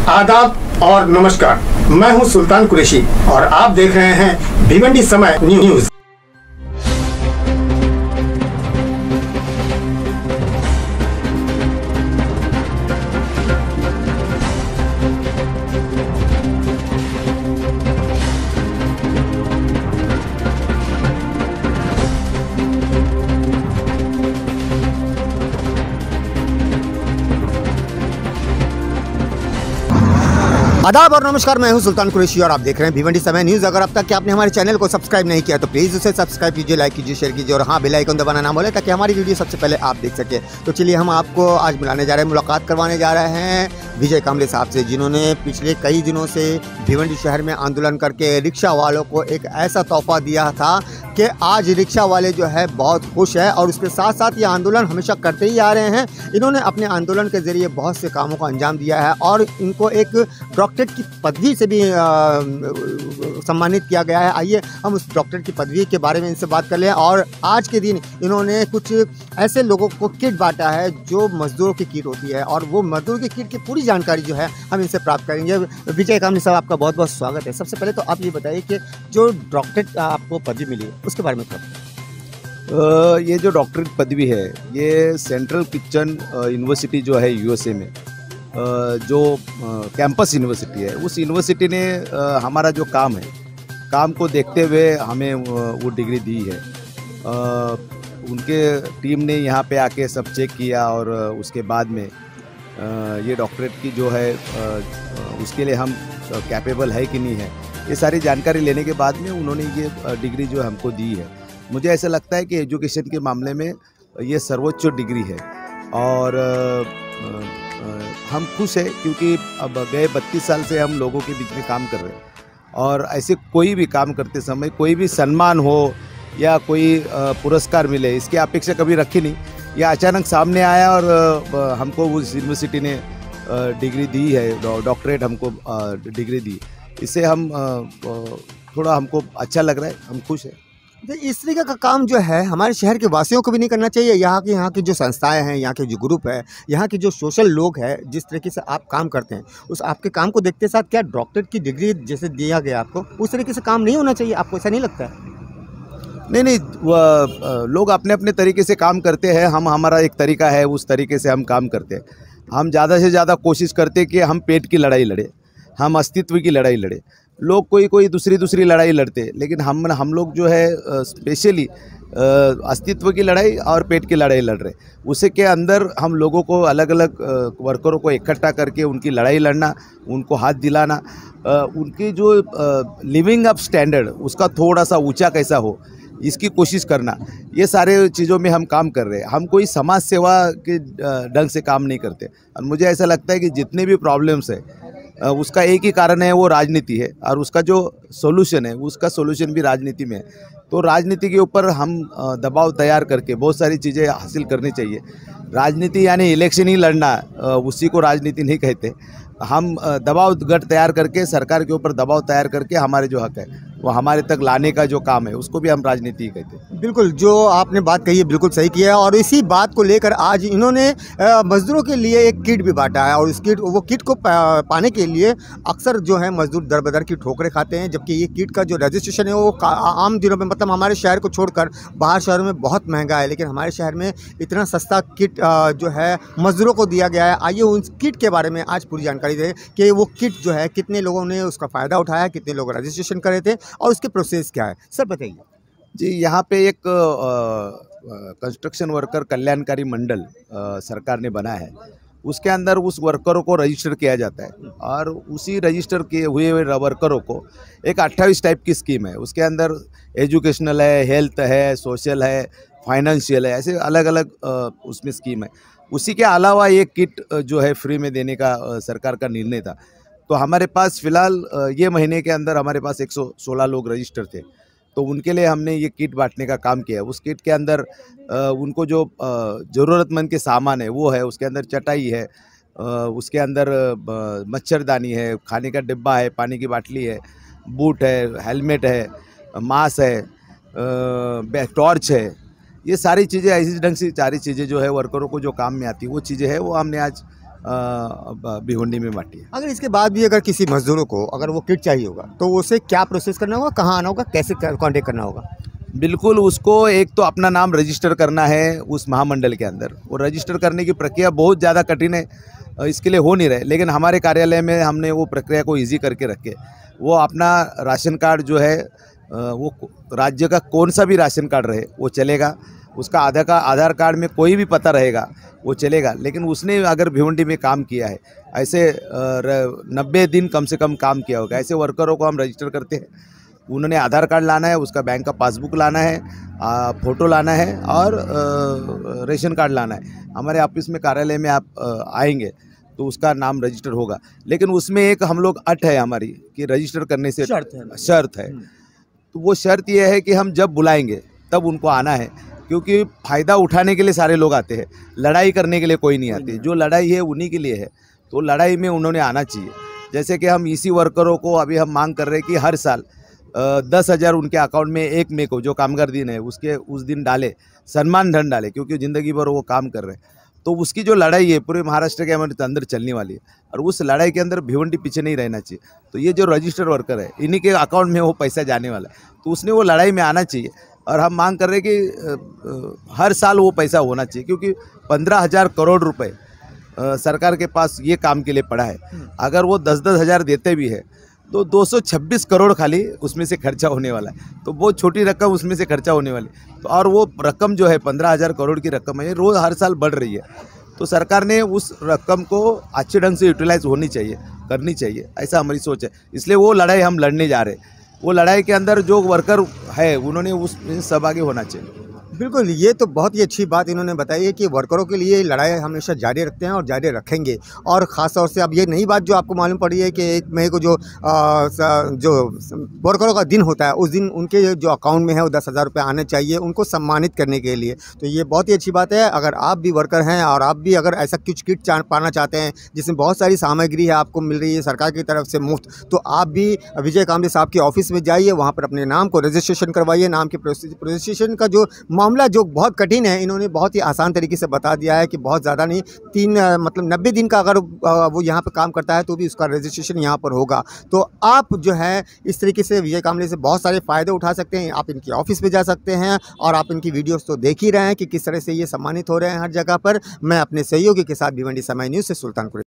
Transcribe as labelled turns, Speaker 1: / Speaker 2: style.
Speaker 1: आदाब और नमस्कार। मैं हूं सुल्तान कुरैशी और आप देख रहे हैं भिवंडी समय न्यूज। आदाब और नमस्कार, मैं हूं सुल्तान कुरैशी और आप देख रहे हैं भिवंडी समय न्यूज़। अगर अब तक आपने हमारे चैनल को सब्सक्राइब नहीं किया तो प्लीज़ उसे सब्सक्राइब कीजिए, लाइक कीजिए, शेयर कीजिए और हाँ, बेल आइकन दबाना ना भूलें ताकि हमारी वीडियो सबसे पहले आप देख सकें। तो चलिए हम आपको आज मिलाने जा रहे हैं, मुलाकात करवाने जा रहे हैं विजय कामले साहब से, जिन्होंने पिछले कई दिनों से भिवंडी शहर में आंदोलन करके रिक्शा वालों को एक ऐसा तोहफा दिया था कि आज रिक्शा वाले जो है बहुत खुश है और उसके साथ साथ ये आंदोलन हमेशा करते ही आ रहे हैं। इन्होंने अपने आंदोलन के ज़रिए बहुत से कामों का अंजाम दिया है और इनको एक डॉक्टरेट की पदवी से भी सम्मानित किया गया है। आइए हम उस डॉक्टरेट की पदवी के बारे में इनसे बात कर लें। और आज के दिन इन्होंने कुछ ऐसे लोगों को किट बांटा है जो मजदूरों की किट होती है और वो मजदूर की किट की पूरी जानकारी जो है हम इनसे प्राप्त करेंगे। विजय कामले साहब, आपका बहुत बहुत स्वागत है। सबसे पहले तो आप ये बताइए कि जो डॉक्टरेट आपको पदवी मिली उसके बारे में थोड़ा।
Speaker 2: ये जो डॉक्टरेट पदवी है ये सेंट्रल किचन यूनिवर्सिटी जो है यूएसए में, जो कैंपस यूनिवर्सिटी है, उस यूनिवर्सिटी ने हमारा जो काम है, काम को देखते हुए हमें वो डिग्री दी है। उनके टीम ने यहाँ पे आके सब चेक किया और उसके बाद में ये डॉक्टरेट की जो है उसके लिए हम कैपेबल है कि नहीं है, ये सारी जानकारी लेने के बाद में उन्होंने ये डिग्री जो हमको दी है। मुझे ऐसा लगता है कि एजुकेशन के मामले में ये सर्वोच्च डिग्री है और हम खुश हैं क्योंकि अब गए 32 साल से हम लोगों के बीच में काम कर रहे हैं और ऐसे कोई भी काम करते समय कोई भी सम्मान हो या कोई पुरस्कार मिले, इसकी अपेक्षा कभी रखी नहीं। यह अचानक सामने आया और हमको उस यूनिवर्सिटी ने डिग्री दी है, डॉक्टरेट हमको डिग्री दी। इससे हम थोड़ा हमको अच्छा लग रहा है, हम खुश हैं।
Speaker 1: इस तरीके का काम जो है हमारे शहर के वासियों को भी नहीं करना चाहिए। यहाँ की जो संस्थाएं हैं, यहाँ के जो ग्रुप है, यहाँ के जो सोशल लोग हैं, जिस तरीके से आप काम करते हैं, उस आपके काम को देखते साथ क्या डॉक्टरेट की डिग्री जैसे दिया गया आपको, उस तरीके से काम नहीं होना चाहिए? आपको ऐसा नहीं लगता है?
Speaker 2: नहीं, लोग अपने अपने तरीके से काम करते हैं। हमारा एक तरीका है, उस तरीके से हम काम करते हैं। हम ज़्यादा से ज़्यादा कोशिश करते हैं कि हम पेट की लड़ाई लड़े, हम अस्तित्व की लड़ाई लड़े। लोग कोई दूसरी लड़ाई लड़ते हैं, लेकिन हम लोग जो है स्पेशली अस्तित्व की लड़ाई और पेट की लड़ाई लड़ रहे। उसे के अंदर हम लोगों को अलग अलग वर्करों को इकट्ठा करके उनकी लड़ाई लड़ना, उनको हाथ दिलाना, उनकी जो लिविंग अप स्टैंडर्ड उसका थोड़ा सा ऊंचा कैसा हो, इसकी कोशिश करना, ये सारे चीज़ों में हम काम कर रहे हैं। हम कोई समाज सेवा के ढंग से काम नहीं करते और मुझे ऐसा लगता है कि जितने भी प्रॉब्लम्स है उसका एक ही कारण है, वो राजनीति है और उसका जो सॉल्यूशन है उसका सॉल्यूशन भी राजनीति में है। तो राजनीति के ऊपर हम दबाव तैयार करके बहुत सारी चीज़ें हासिल करनी चाहिए। राजनीति यानी इलेक्शन ही लड़ना, उसी को राजनीति नहीं कहते। हम दबाव गठ तैयार करके सरकार के ऊपर दबाव तैयार करके हमारे जो हक है वो हमारे तक लाने का जो काम है उसको भी हम राजनीति ही कहते हैं।
Speaker 1: बिल्कुल, जो आपने बात कही है बिल्कुल सही किया है और इसी बात को लेकर आज इन्होंने मजदूरों के लिए एक किट भी बांटा है और वो किट को पाने के लिए अक्सर जो है मजदूर दर बदर की ठोकरें खाते हैं, जबकि ये किट का जो रजिस्ट्रेशन है वो आम दिनों में, मतलब हमारे शहर को छोड़कर बाहर शहरों में बहुत महंगा है, लेकिन हमारे शहर में इतना सस्ता किट जो है मजदूरों को दिया गया है। आइए उस किट के बारे में आज पूरी जानकारी दें कि वो किट जो है कितने लोगों ने उसका फ़ायदा उठाया, कितने लोग रजिस्ट्रेशन करे थे और उसके प्रोसेस क्या है। सर बताइए।
Speaker 2: जी, यहाँ पे एक कंस्ट्रक्शन वर्कर कल्याणकारी मंडल सरकार ने बनाया है। उसके अंदर उस वर्करों को रजिस्टर किया जाता है और उसी रजिस्टर किए हुए वर्करों को एक 28 टाइप की स्कीम है। उसके अंदर एजुकेशनल है, हेल्थ है, सोशल है, फाइनेंशियल है, ऐसे अलग अलग उसमें स्कीम है। उसी के अलावा एक किट जो है फ्री में देने का सरकार का निर्णय था। तो हमारे पास फ़िलहाल ये महीने के अंदर हमारे पास 116 लोग रजिस्टर थे, तो उनके लिए हमने ये किट बांटने का काम किया। उस किट के अंदर उनको जो ज़रूरतमंद के सामान है वो है, उसके अंदर चटाई है, उसके अंदर मच्छरदानी है, खाने का डिब्बा है, पानी की बाटली है, बूट है, हेलमेट है, मास्क है, टॉर्च है। ये सारी चीज़ें ऐसी ढंग से सारी चीज़ें जो है वर्करों को जो काम में आती है वो चीज़ें है वो हमने आज भिवंडी में बांटी है।
Speaker 1: अगर इसके बाद भी अगर किसी मजदूरों को अगर वो किट चाहिए होगा तो उसे क्या प्रोसेस करना होगा, कहाँ आना होगा, कैसे कांटेक्ट करना होगा?
Speaker 2: बिल्कुल, उसको एक तो अपना नाम रजिस्टर करना है उस महामंडल के अंदर। वो रजिस्टर करने की प्रक्रिया बहुत ज़्यादा कठिन है, इसके लिए हो नहीं रहे, लेकिन हमारे कार्यालय में हमने वो प्रक्रिया को ईजी करके रखे। वो अपना राशन कार्ड जो है वो राज्य का कौन सा भी राशन कार्ड रहे वो चलेगा, उसका आधार कार्ड में कोई भी पता रहेगा वो चलेगा। लेकिन उसने अगर भिवंडी में काम किया है, ऐसे 90 दिन कम से कम काम किया होगा, ऐसे वर्करों को हम रजिस्टर करते हैं। उन्होंने आधार कार्ड लाना है, उसका बैंक का पासबुक लाना है, फ़ोटो लाना है और रेशन कार्ड लाना है। हमारे ऑफिस में कार्यालय में आप आएंगे तो उसका नाम रजिस्टर होगा। लेकिन उसमें एक हम लोग अट है हमारी कि रजिस्टर करने से शर्त है। तो वो शर्त ये है कि हम जब बुलाएंगे तब उनको आना है, क्योंकि फ़ायदा उठाने के लिए सारे लोग आते हैं, लड़ाई करने के लिए कोई नहीं आते। जो लड़ाई है उन्हीं के लिए है, तो लड़ाई में उन्होंने आना चाहिए। जैसे कि हम इसी वर्करों को अभी हम मांग कर रहे हैं कि हर साल 10,000 उनके अकाउंट में 1 मई को जो कामगार दिन है उसके उस दिन डाले, सम्मान धन डाले, क्योंकि ज़िंदगी भर वो काम कर रहे हैं। तो उसकी जो लड़ाई है पूरे महाराष्ट्र के हमारे अंदर चलने वाली है, और उस लड़ाई के अंदर भिवंडी पीछे नहीं रहना चाहिए। तो ये जो रजिस्टर वर्कर है इन्हीं के अकाउंट में वो पैसा जाने वाला है, तो उसने वो लड़ाई में आना चाहिए। और हम मांग कर रहे हैं कि हर साल वो पैसा होना चाहिए, क्योंकि 15,000 करोड़ रुपए सरकार के पास ये काम के लिए पड़ा है। अगर वो 10-10 हज़ार देते भी है तो 226 करोड़ खाली उसमें से खर्चा होने वाला है, तो बहुत छोटी रकम उसमें से खर्चा होने वाली। तो और वो रकम जो है 15,000 करोड़ की रकम है, रोज़ हर साल बढ़ रही है। तो सरकार ने उस रकम को अच्छे ढंग से यूटिलाइज होनी चाहिए, करनी चाहिए, ऐसा हमारी सोच है। इसलिए वो लड़ाई हम लड़ने जा रहे हैं। वो लड़ाई के अंदर जो वर्कर है उन्होंने उस सहभागी होना चाहिए।
Speaker 1: बिल्कुल, ये तो बहुत ही अच्छी बात इन्होंने बताई है कि वर्करों के लिए लड़ाई हमेशा जारी रखते हैं और जारी रखेंगे। और ख़ास तौर से अब ये नई बात जो आपको मालूम पड़ी है कि 1 मई को जो वर्करों का दिन होता है उस दिन उनके जो अकाउंट में है वो 10,000 रुपये आने चाहिए उनको सम्मानित करने के लिए। तो ये बहुत ही अच्छी बात है। अगर आप भी वर्कर हैं और आप भी अगर ऐसा कुछ किट पाना चाहते हैं जिसमें बहुत सारी सामग्री है आपको मिल रही है सरकार की तरफ से मुफ्त, तो आप भी विजय कामरे साहब के ऑफिस में जाइए, वहाँ पर अपने नाम को रजिस्ट्रेशन करवाइए। नाम के रजिस्ट्रेशन का जो मामला जो बहुत कठिन है, इन्होंने बहुत ही आसान तरीके से बता दिया है कि बहुत ज़्यादा नहीं, 90 दिन का अगर वो यहाँ पर काम करता है तो भी उसका रजिस्ट्रेशन यहाँ पर होगा। तो आप जो है इस तरीके से विजय कामरे से बहुत सारे फ़ायदे उठा सकते हैं। आप इनकी ऑफिस पे जा सकते हैं और आप इनकी वीडियोस तो देख ही रहे हैं कि किस तरह से ये सम्मानित हो रहे हैं हर जगह पर। मैं अपने सहयोगी के साथ भिवंडी समय न्यूज़ से सुल्तान कुरैशी।